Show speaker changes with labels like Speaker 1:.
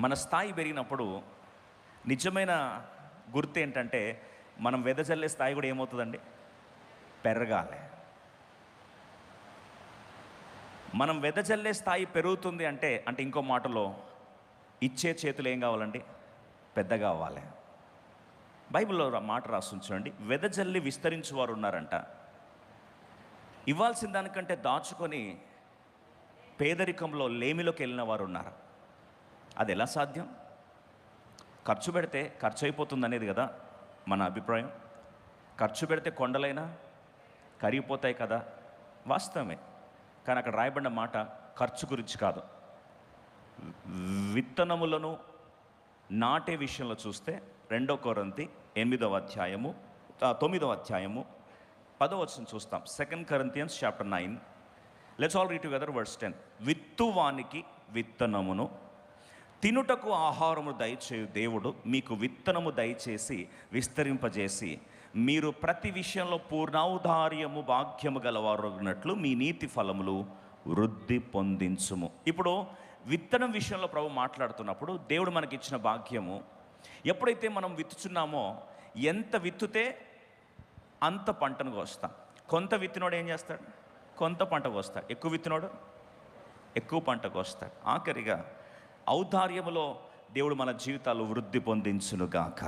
Speaker 1: మన స్థాయి పెరిగినప్పుడు నిజమైన గుర్తు ఏంటంటే, మనం వెదజల్లే స్థాయి కూడా ఏమవుతుందండి? పెరగాలి. మనం వెదజల్లే స్థాయి పెరుగుతుంది అంటే ఇంకో మాటలో ఇచ్చే చేతులు ఏం కావాలండి? పెద్దగా అవ్వాలి. బైబిల్లో మాట రాస్తుంది చూడండి, వెదజల్లి విస్తరించు వారు ఉన్నారంట. ఇవ్వాల్సిన దానికంటే దాచుకొని పేదరికంలో లేమిలోకి వెళ్ళిన వారు ఉన్నారు. అది ఎలా సాధ్యం? ఖర్చు పెడితే ఖర్చు అయిపోతుంది అనేది కదా మన అభిప్రాయం. ఖర్చు పెడితే కొండలైనా కరిగిపోతాయి కదా, వాస్తవమే. కానీ అక్కడ రాయబడిన మాట ఖర్చు గురించి కాదు. విత్తనములను నాటే విషయంలో చూస్తే 2 కొరింథీ 9వ అధ్యాయము 10వ వచనం చూస్తాం. 2 Corinthians chapter 9. Let's all read together verse 10. విత్తువానికి విత్తనమును తినుటకు ఆహారము దయచేయు దేవుడు మీకు విత్తనము దయచేసి విస్తరింపజేసి మీరు ప్రతి విషయంలో పూర్ణౌదార్యము భాగ్యము గలవారున్నట్లు మీ నీతి ఫలములు వృద్ధి పొందించుము. ఇప్పుడు విత్తనం విషయంలో ప్రభు మాట్లాడుతున్నప్పుడు దేవుడు మనకిచ్చిన భాగ్యము, ఎప్పుడైతే మనం విత్తుచున్నామో ఎంత విత్తుతే అంత పంటను కోస్తాం. కొంత విత్తినోడు ఏం చేస్తాడు? కొంత పంట కోస్తాడు. ఎక్కువ విత్తినోడు ఎక్కువ పంట కోస్తాడు. ఆఖరిగా ఔదార్యములో దేవుడు మన జీవితాలు వృద్ధి పొందించునుగాక.